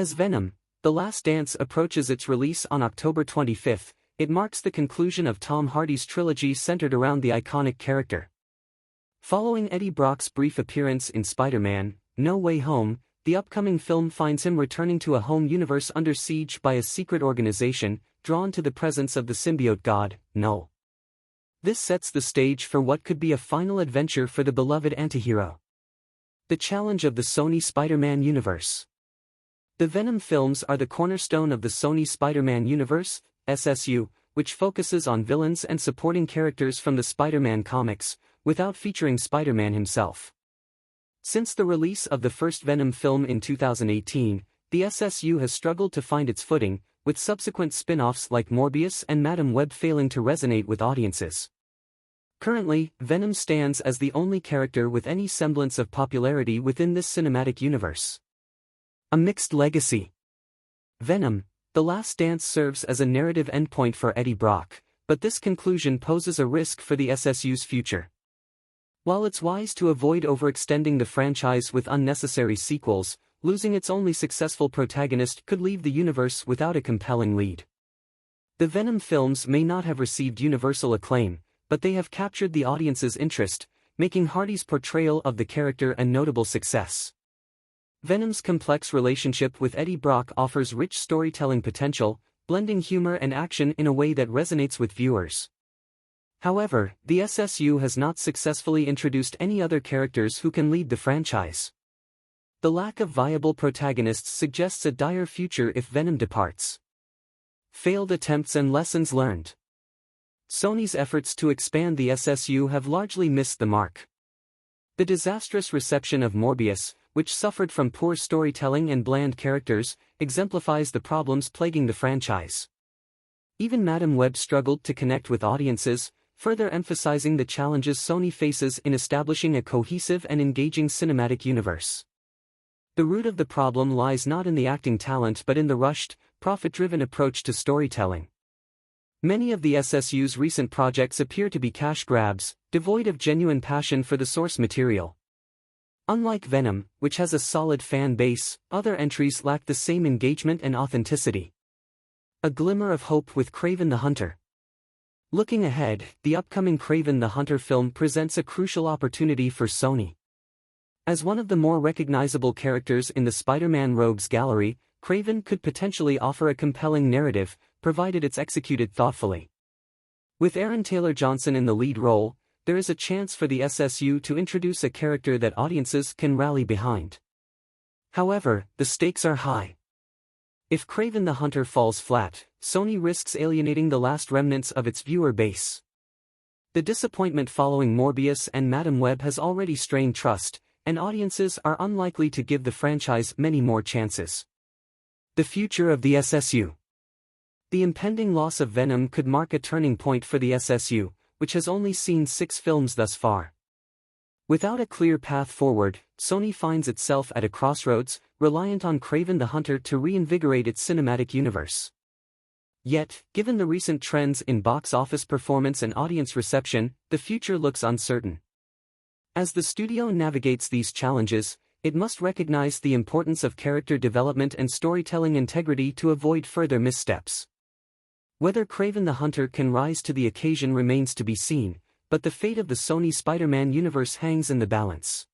As Venom, The Last Dance approaches its release on October 25, it marks the conclusion of Tom Hardy's trilogy centered around the iconic character. Following Eddie Brock's brief appearance in Spider-Man: No Way Home, the upcoming film finds him returning to a home universe under siege by a secret organization, drawn to the presence of the symbiote god, Null. This sets the stage for what could be a final adventure for the beloved antihero. The challenge of the Sony Spider-Man universe. The Venom films are the cornerstone of the Sony Spider-Man universe, SSU, which focuses on villains and supporting characters from the Spider-Man comics, without featuring Spider-Man himself. Since the release of the first Venom film in 2018, the SSU has struggled to find its footing, with subsequent spin-offs like Morbius and Madam Web failing to resonate with audiences. Currently, Venom stands as the only character with any semblance of popularity within this cinematic universe. A mixed legacy. Venom: The Last Dance serves as a narrative endpoint for Eddie Brock, but this conclusion poses a risk for the SSU's future. While it's wise to avoid overextending the franchise with unnecessary sequels, losing its only successful protagonist could leave the universe without a compelling lead. The Venom films may not have received universal acclaim, but they have captured the audience's interest, making Hardy's portrayal of the character a notable success. Venom's complex relationship with Eddie Brock offers rich storytelling potential, blending humor and action in a way that resonates with viewers. However, the SSU has not successfully introduced any other characters who can lead the franchise. The lack of viable protagonists suggests a dire future if Venom departs. Failed attempts and lessons learned. Sony's efforts to expand the SSU have largely missed the mark. The disastrous reception of Morbius, which suffered from poor storytelling and bland characters, exemplifies the problems plaguing the franchise. Even Madam Web struggled to connect with audiences, further emphasizing the challenges Sony faces in establishing a cohesive and engaging cinematic universe. The root of the problem lies not in the acting talent but in the rushed, profit-driven approach to storytelling. Many of the SSU's recent projects appear to be cash grabs, devoid of genuine passion for the source material. Unlike Venom, which has a solid fan base, other entries lack the same engagement and authenticity. A glimmer of hope with Kraven the Hunter. Looking ahead, the upcoming Kraven the Hunter film presents a crucial opportunity for Sony. As one of the more recognizable characters in the Spider-Man rogues gallery, Kraven could potentially offer a compelling narrative, provided it's executed thoughtfully. With Aaron Taylor Johnson in the lead role, there is a chance for the SSU to introduce a character that audiences can rally behind. However, the stakes are high. If Kraven the Hunter falls flat, Sony risks alienating the last remnants of its viewer base. The disappointment following Morbius and Madam Web has already strained trust, and audiences are unlikely to give the franchise many more chances. The future of the SSU. The impending loss of Venom could mark a turning point for the SSU, which has only seen 6 films thus far. Without a clear path forward, Sony finds itself at a crossroads, reliant on Kraven the Hunter to reinvigorate its cinematic universe. Yet, given the recent trends in box office performance and audience reception, the future looks uncertain. As the studio navigates these challenges, it must recognize the importance of character development and storytelling integrity to avoid further missteps. Whether Kraven the Hunter can rise to the occasion remains to be seen, but the fate of the Sony Spider-Man universe hangs in the balance.